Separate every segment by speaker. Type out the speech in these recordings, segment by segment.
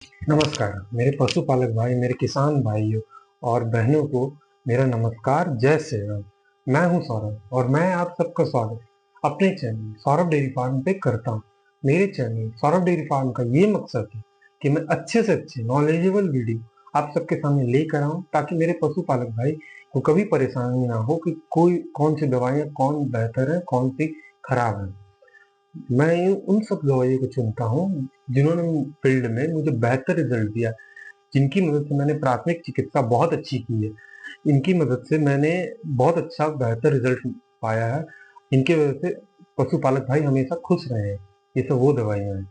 Speaker 1: नमस्कार, मेरे पशुपालक भाई, मेरे किसान भाइयों और बहनों को मेरा नमस्कार, जय श्री राम। मैं हूं सौरभ और मैं आप सबका स्वागत अपने चैनल सौरभ डेयरी फार्म पे करता हूं। मेरे चैनल सौरभ डेयरी फार्म का ये मकसद है कि मैं अच्छे से अच्छे नॉलेजेबल वीडियो आप सबके सामने लेकर आऊं, ताकि मेरे पशुपालक भाई को कभी परेशानी ना हो कि कोई कौन सी दवाइयाँ कौन बेहतर है, कौन सी खराब है। मैं उन सब दवाइयों को चुनता हूँ जिन्होंने फील्ड में मुझे बेहतर रिजल्ट दिया, जिनकी मदद से मैंने प्राथमिक चिकित्सा बहुत अच्छी की है। इनकी मदद से मैंने बहुत अच्छा बेहतर रिजल्ट पाया है। इनकी वजह से पशुपालक भाई हमेशा खुश रहे हैं। ये सब वो दवाइयाँ हैं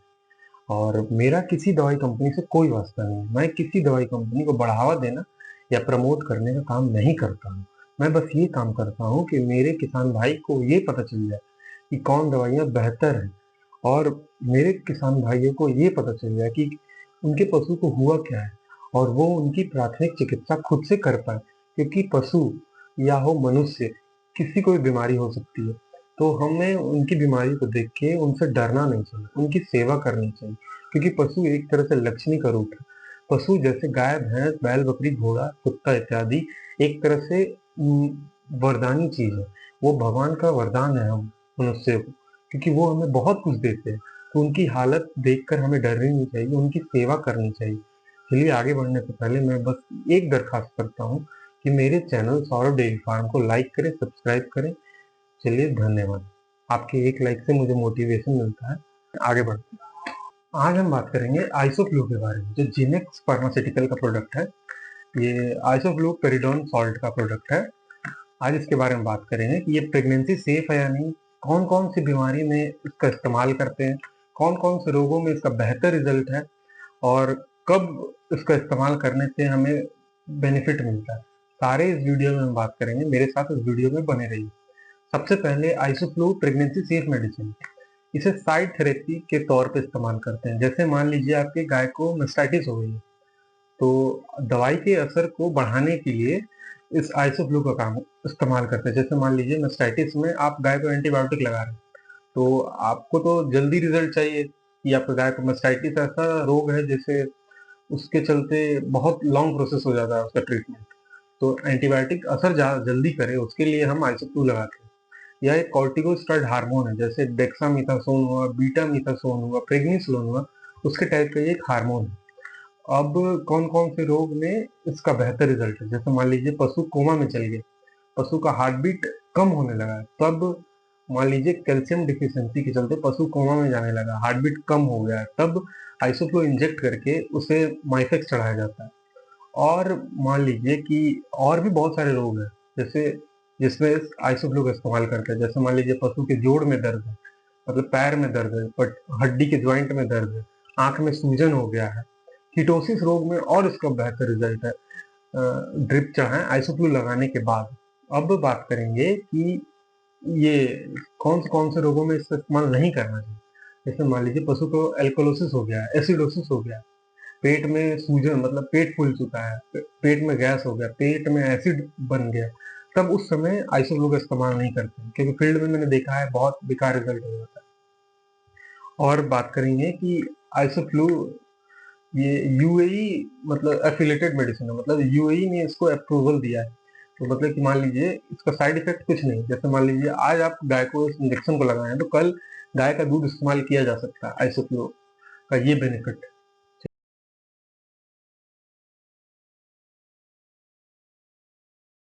Speaker 1: और मेरा किसी दवाई कंपनी से कोई वास्ता नहीं है। मैं किसी दवाई कंपनी को बढ़ावा देना या प्रमोट करने का काम नहीं करता हूँ। मैं बस ये काम करता हूँ कि मेरे किसान भाई को ये पता चल जाए कि कौन दवाइयाँ बेहतर है और मेरे किसान भाइयों को ये पता चल जाए कि उनके पशु को हुआ क्या है और वो उनकी प्राथमिक चिकित्सा खुद से कर पाए, क्योंकि पशु या हो मनुष्य, किसी को भी बीमारी हो सकती है। तो हमें उनकी बीमारी को देख के उनसे डरना नहीं चाहिए, उनकी सेवा करनी चाहिए, क्योंकि पशु एक तरह से लक्ष्मी का रूप है। पशु जैसे गाय, भैंस, बैल, बकरी, घोड़ा, कुत्ता इत्यादि एक तरह से वरदानी चीज है। वो भगवान का वरदान है हम मनुष्य को, क्योंकि वो हमें बहुत कुछ देते हैं। तो उनकी हालत देखकर हमें डरनी नहीं चाहिए, उनकी सेवा करनी चाहिए। चलिए आगे बढ़ने से पहले मैं बस एक दरखास्त करता हूँ कि मेरे चैनल सौरभ डेयरी फार्म को लाइक करें, सब्सक्राइब करें। चलिए धन्यवाद। आपके एक लाइक से मुझे मोटिवेशन मिलता है। आगे बढ़ते हैं। आज हम बात करेंगे आइसोफ्लू के बारे में, जो जिनेक्स फार्मास्यूटिकल का प्रोडक्ट है। ये आइसोफ्लू पेरिडोन सॉल्ट का प्रोडक्ट है। आज इसके बारे में बात करेंगे कि ये प्रेगनेंसी सेफ है या नहीं, कौन कौन सी बीमारी में इसका इस्तेमाल करते हैं, कौन कौन से रोगों में इसका बेहतर रिजल्ट है और कब इसका इस्तेमाल करने से हमें बेनिफिट मिलता है। सारे इस वीडियो में हम बात करेंगे, मेरे साथ इस वीडियो में बने रहिए। सबसे पहले आइसोफ्लू प्रेगनेंसी सेफ मेडिसिन, इसे साइड थेरेपी के तौर पे इस्तेमाल करते हैं। जैसे मान लीजिए आपके गाय को मेस्टाइटिस हो गई है, तो दवाई के असर को बढ़ाने के लिए इस आइसोफ्लू का काम इस्तेमाल करते हैं। जैसे मान लीजिए मेस्टाइटिस में आप गाय को एंटीबायोटिक लगा रहे हैं, तो आपको तो जल्दी रिजल्ट चाहिए कि आपके गाय को मेस्टाइटिस ऐसा रोग है जैसे उसके चलते बहुत लॉन्ग प्रोसेस हो जाता है उसका ट्रीटमेंट। तो एंटीबायोटिक असर जल्दी करे, उसके लिए हम आइसोफ्लू लगाते हैं। यह एक कॉर्टिकोस्टेरॉइड हार्मोन है, जैसे डेक्सामीथासोन हुआ, बीटामीथासोन हुआ, प्रेगनिसोलोन हुआ, उसके टाइप का ये एक हार्मोन है। अब कौन कौन से रोग में इसका बेहतर रिजल्ट है, जैसे मान लीजिए पशु कोमा में चल गया, पशु का हार्ट बीट कम होने लगा है, तब मान लीजिए कैल्शियम डिफिशियंसी के चलते पशु कोमा में जाने लगा, हार्ट बीट कम हो गया है, तब आइसोफ्लो इंजेक्ट करके उसे माइफेक्स चढ़ाया जाता है। और मान लीजिए कि और भी बहुत सारे रोग हैं जैसे जिसमें इस आइसोफ्लो का इस्तेमाल करते हैं। जैसे मान लीजिए पशु के जोड़ में दर्द है, मतलब पैर में दर्द है, बट हड्डी के ज्वाइंट में दर्द है, आंख में सूजन हो गया है, कीटोसिस रोग में और इसका बेहतर रिजल्ट है ड्रिप चाहे आइसोफ्लू लगाने के बाद। अब बात करेंगे कि ये कौन से रोगों में इसका इस्तेमाल नहीं करना चाहिए। जैसे मान लीजिए पशु को एल्कोलोसिस हो गया है, एसिडोसिस हो गया है, पेट में सूजन मतलब पेट फूल चुका है, पेट में गैस हो गया, पेट में एसिड बन गया, तब उस समय आइसोफ्लू का इस्तेमाल नहीं करते हैं, क्योंकि फील्ड में मैंने देखा है बहुत बेकार रिजल्ट हो जाता है। और बात करेंगे कि आइसोफ्लू ये यूएई मतलब एफिलेटेड मेडिसिन है, मतलब यूएई ने इसको अप्रूवल दिया है। तो मतलब कि मान लीजिए इसका साइड इफेक्ट कुछ नहीं। जैसे मान लीजिए आज आप गाय को इस इंजेक्शन को लगाए हैं, तो कल गाय का दूध इस्तेमाल किया जा सकता है। आइसोफ्लो का ये बेनिफिट